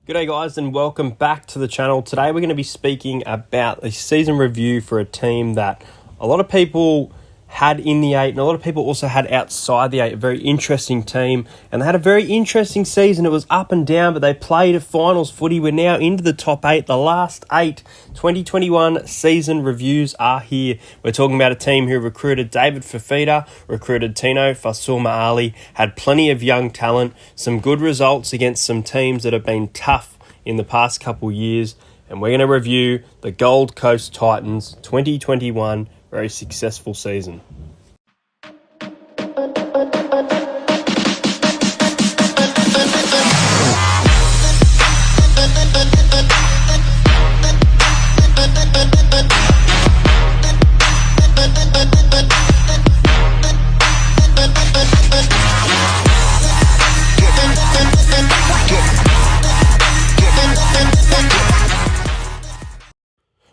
G'day guys and welcome back to the channel. Today we're going to be speaking about a season review for a team that a lot of people had in the 8 and a lot of people also had outside the 8. A very interesting team, and they had a very interesting season. It was up and down, but they played a finals footy. We're now into the top 8. The last 8 2021 season reviews are here. We're talking about a team who recruited David Fifita, recruited Tino Fa'asuamaleaui, had plenty of young talent, some good results against some teams that have been tough in the past couple years, and we're going to review the Gold Coast Titans 2021 very successful season.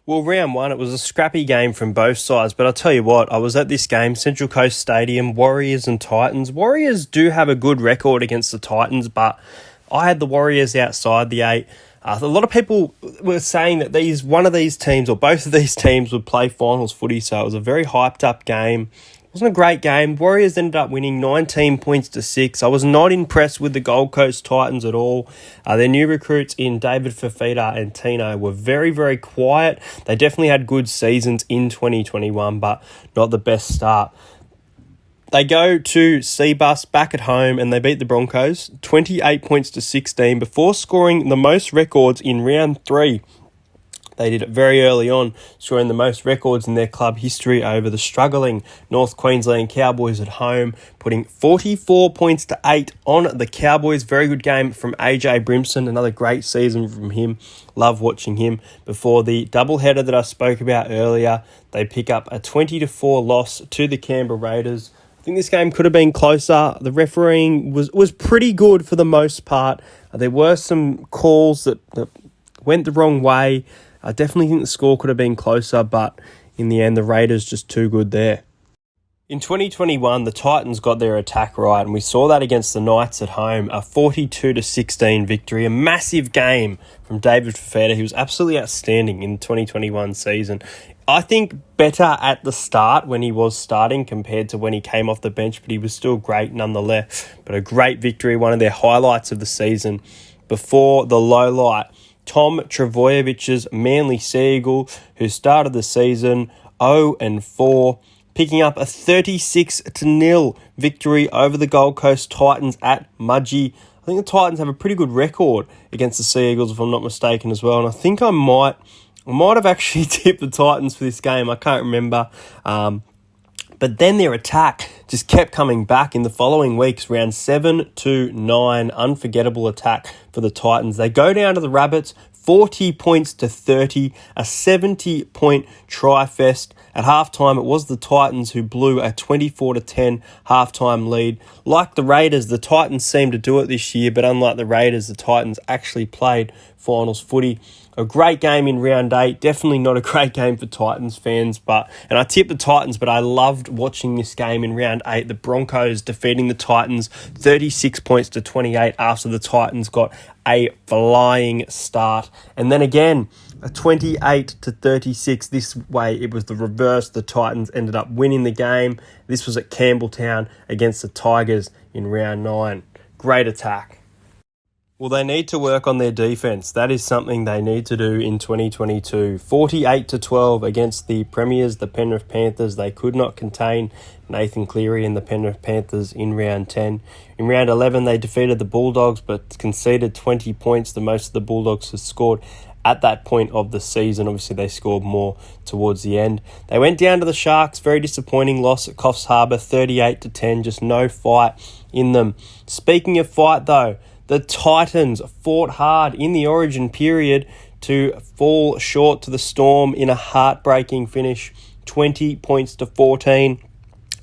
Well, round one, it was a scrappy game from both sides, but I'll tell you what, I was at this game, Central Coast Stadium, Warriors and Titans. Warriors do have a good record against the Titans, but I had the Warriors outside the 8. A lot of people were saying that one of these teams or both of these teams would play finals footy, so it was a very hyped up game. It wasn't a great game. Warriors ended up winning 19 points to 6. I was not impressed with the Gold Coast Titans at all. Their new recruits in David Fifita and Tino were very, very quiet. They definitely had good seasons in 2021, but not the best start. They go to Seabus back at home and they beat the Broncos 28 points to 16 before scoring the most records in round 3. They did it very early on, scoring the most records in their club history over the struggling North Queensland Cowboys at home, putting 44 points to 8 on the Cowboys. Very good game from AJ Brimson, another great season from him. Love watching him. Before the doubleheader that I spoke about earlier, they pick up a 20-4 loss to the Canberra Raiders. I think this game could have been closer. The refereeing was pretty good for the most part. There were some calls that went the wrong way. I definitely think the score could have been closer, but in the end, the Raiders just too good there. In 2021, the Titans got their attack right, and we saw that against the Knights at home, a 42-16 victory, a massive game from David Fifita. He was absolutely outstanding in the 2021 season. I think better at the start when he was starting compared to when he came off the bench, but he was still great nonetheless. But a great victory, one of their highlights of the season. Before the low light, Tom Travojevich's Manly Seagull, who started the season 0-4, picking up a 36-0 victory over the Gold Coast Titans at Mudgee. I think the Titans have a pretty good record against the Seagulls, if I'm not mistaken, as well. And I think I might have actually tipped the Titans for this game. I can't remember. But then their attack just kept coming back in the following weeks. Round 7 to 9, unforgettable attack for the Titans. They go down to the Rabbits, 40 points to 30, a 70-point try fest. At halftime, it was the Titans who blew a 24-10 halftime lead. Like the Raiders, the Titans seemed to do it this year, but unlike the Raiders, the Titans actually played finals footy. A great game in round 8. Definitely not a great game for Titans fans, and I tipped the Titans, but I loved watching this game in round 8. The Broncos defeating the Titans 36 points to 28 after the Titans got a flying start. And then again, a 28-36. This way, it was the reverse. The Titans ended up winning the game. This was at Campbelltown against the Tigers in round 9. Great attack. Well, they need to work on their defence. That is something they need to do in 2022. 48-12 against the Premiers, the Penrith Panthers. They could not contain Nathan Cleary and the Penrith Panthers in round 10. In round 11, they defeated the Bulldogs but conceded 20 points, the most of the Bulldogs have scored at that point of the season. Obviously, they scored more towards the end. They went down to the Sharks. Very disappointing loss at Coffs Harbour, 38-10. Just no fight in them. Speaking of fight, though, the Titans fought hard in the Origin period to fall short to the Storm in a heartbreaking finish, 20 points to 14.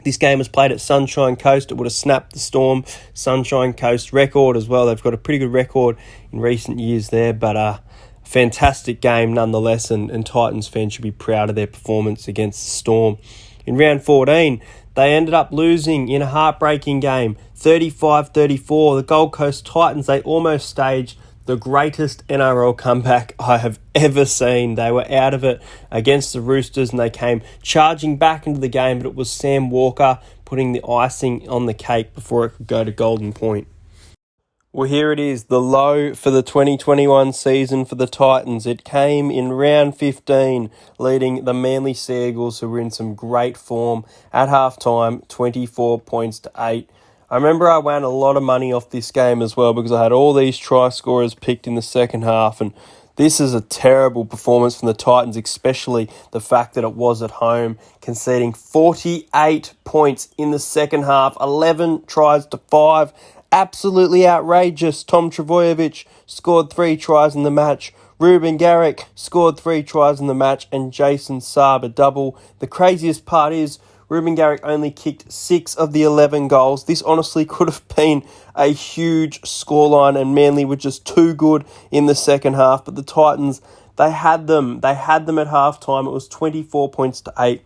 This game was played at Sunshine Coast. It would have snapped the Storm Sunshine Coast record as well. They've got a pretty good record in recent years there, but a fantastic game nonetheless, and Titans fans should be proud of their performance against the Storm. In round 14, they ended up losing in a heartbreaking game, 35-34. The Gold Coast Titans, they almost staged the greatest NRL comeback I have ever seen. They were out of it against the Roosters and they came charging back into the game, but it was Sam Walker putting the icing on the cake before it could go to golden point. Well, here it is, the low for the 2021 season for the Titans. It came in round 15, leading the Manly Seagulls, who were in some great form, at halftime, 24 points to 8. I remember I won a lot of money off this game as well because I had all these try scorers picked in the second half, and this is a terrible performance from the Titans, especially the fact that it was at home, conceding 48 points in the second half, 11 tries to 5. Absolutely outrageous. Tom Trbojevic scored 3 tries in the match. Ruben Garrick scored 3 tries in the match, and Jason Saab a double. The craziest part is Ruben Garrick only kicked 6 of the 11 goals. This honestly could have been a huge scoreline, and Manly were just too good in the second half. But the Titans, they had them. They had them at halftime. It was 24 points to 8.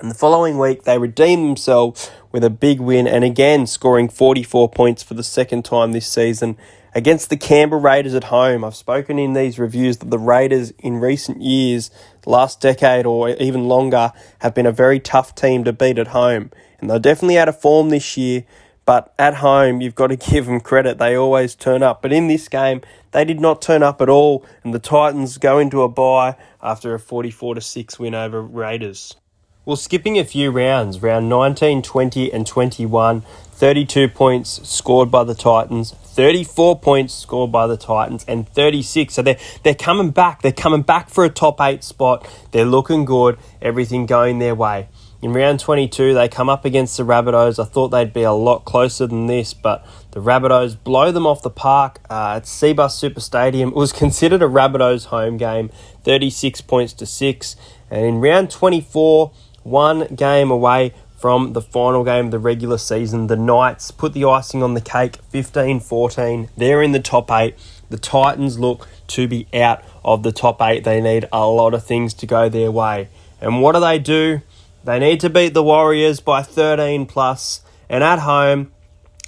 And the following week, they redeemed themselves with a big win, and again scoring 44 points for the second time this season against the Canberra Raiders at home. I've spoken in these reviews that the Raiders in recent years, last decade or even longer, have been a very tough team to beat at home. And they're definitely out of form this year, but at home, you've got to give them credit. They always turn up. But in this game, they did not turn up at all, and the Titans go into a bye after a 44-6 win over Raiders. Well, skipping a few rounds, round 19, 20 and 21, 32 points scored by the Titans, 34 points scored by the Titans, and 36. So they're coming back. They're coming back for a top 8 spot. They're looking good. Everything going their way. In round 22, they come up against the Rabbitohs. I thought they'd be a lot closer than this, but the Rabbitohs blow them off the park at Cbus Super Stadium. It was considered a Rabbitohs home game, 36 points to 6. And in round 24, one game away from the final game of the regular season, the Knights put the icing on the cake, 15-14. They're in the top 8. The Titans look to be out of the top 8. They need a lot of things to go their way. And what do? They need to beat the Warriors by 13 plus. And at home,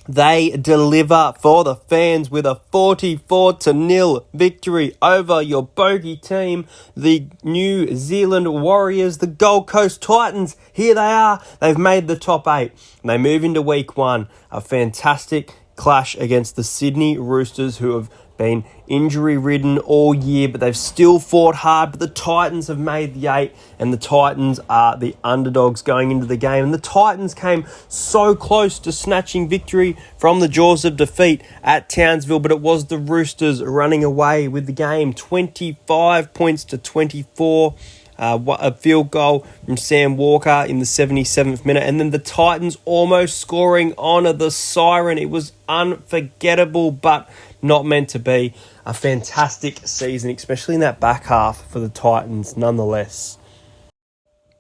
they deliver for the fans with a 44-0 victory over your bogey team, the New Zealand Warriors, the Gold Coast Titans. Here they are. They've made the top 8. And they move into week 1. A fantastic clash against the Sydney Roosters, who have been injury-ridden all year, but they've still fought hard. But the Titans have made the 8, and the Titans are the underdogs going into the game. And the Titans came so close to snatching victory from the jaws of defeat at Townsville, but it was the Roosters running away with the game, 25 points to 24. A field goal from Sam Walker in the 77th minute, and then the Titans almost scoring on the siren. It was unforgettable, but not meant to be. A fantastic season, especially in that back half for the Titans nonetheless.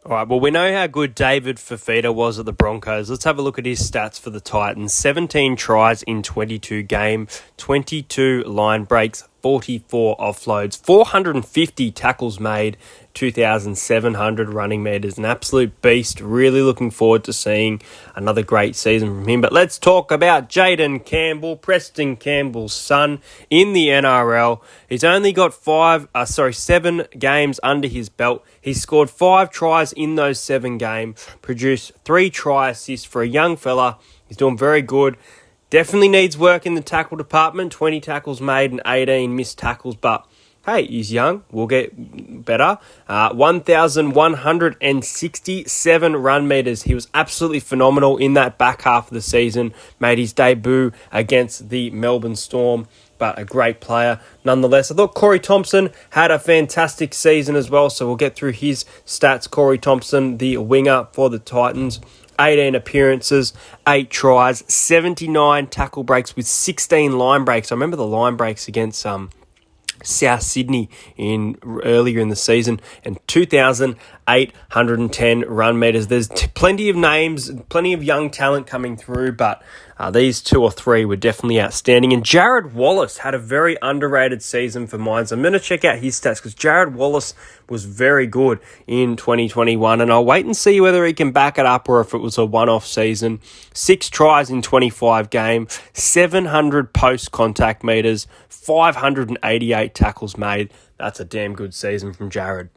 All right, well, we know how good David Fifita was at the Broncos. Let's have a look at his stats for the Titans. 17 tries in 22 games, 22 line breaks, 44 offloads, 450 tackles made, 2,700 running meters. An absolute beast. Really looking forward to seeing another great season from him. But let's talk about Jaden Campbell, Preston Campbell's son in the NRL. He's only got 7 games under his belt. He's scored 5 tries in those 7 games, produced 3 try assists for a young fella. He's doing very good. Definitely needs work in the tackle department. 20 tackles made and 18 missed tackles, but hey, he's young. We'll get better. 1,167 run meters. He was absolutely phenomenal in that back half of the season. Made his debut against the Melbourne Storm, but a great player nonetheless. I thought Corey Thompson had a fantastic season as well, so we'll get through his stats. Corey Thompson, the winger for the Titans. 18 appearances, 8 tries, 79 tackle breaks with 16 line breaks. I remember the line breaks against South Sydney earlier in the season, and 2,810 run meters. There's plenty of names, plenty of young talent coming through, but these 2 or 3 were definitely outstanding. And Jared Wallace had a very underrated season for mine. I'm going to check out his stats because Jared Wallace was very good in 2021, and I'll wait and see whether he can back it up or if it was a one-off season. 6 tries in 25 games, 700 post-contact meters, 588 tackles made. That's a damn good season from Jared.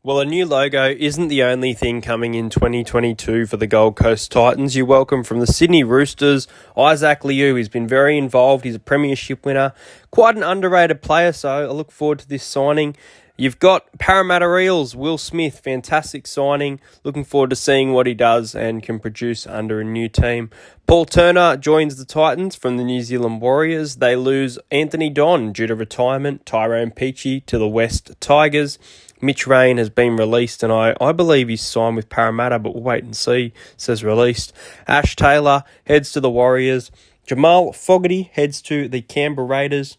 Well, a new logo isn't the only thing coming in 2022 for the Gold Coast Titans. You're welcome from the Sydney Roosters, Isaac Liu. He's been very involved. He's a premiership winner. Quite an underrated player, so I look forward to this signing. You've got Parramatta Eels, Will Smith, fantastic signing. Looking forward to seeing what he does and can produce under a new team. Paul Turner joins the Titans from the New Zealand Warriors. They lose Anthony Don due to retirement. Tyrone Peachey to the West Tigers. Mitch Rain has been released, and I believe he's signed with Parramatta, but we'll wait and see. It says released. Ash Taylor heads to the Warriors. Jamal Fogarty heads to the Canberra Raiders.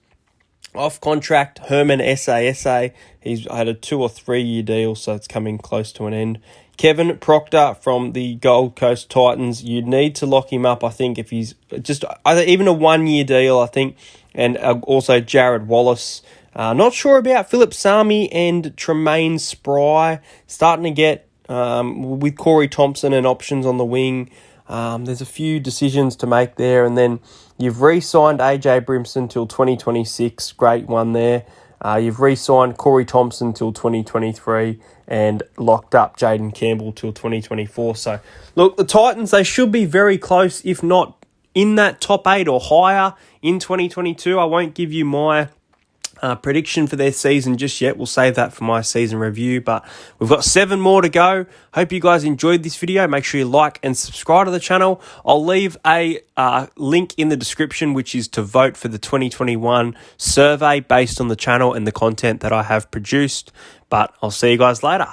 Off contract, Herman Sa. He's had a 2 or 3 year deal, so it's coming close to an end. Kevin Proctor from the Gold Coast Titans. You need to lock him up, I think, if he's just either even a 1 year deal, I think. And also Jared Wallace. Not sure about Philip Sami and Tremaine Spry. Starting to get, with Corey Thompson and options on the wing, there's a few decisions to make there. And then you've re-signed AJ Brimson till 2026. Great one there. You've re-signed Corey Thompson till 2023 and locked up Jaden Campbell till 2024. So, look, the Titans, they should be very close, if not in that top 8 or higher in 2022. I won't give you my prediction for their season just yet. We'll save that for my season review, but we've got 7 more to go. Hope you guys enjoyed this video. Make sure you like and subscribe to the channel. I'll leave a link in the description, which is to vote for the 2021 survey based on the channel and the content that I have produced. But I'll see you guys later.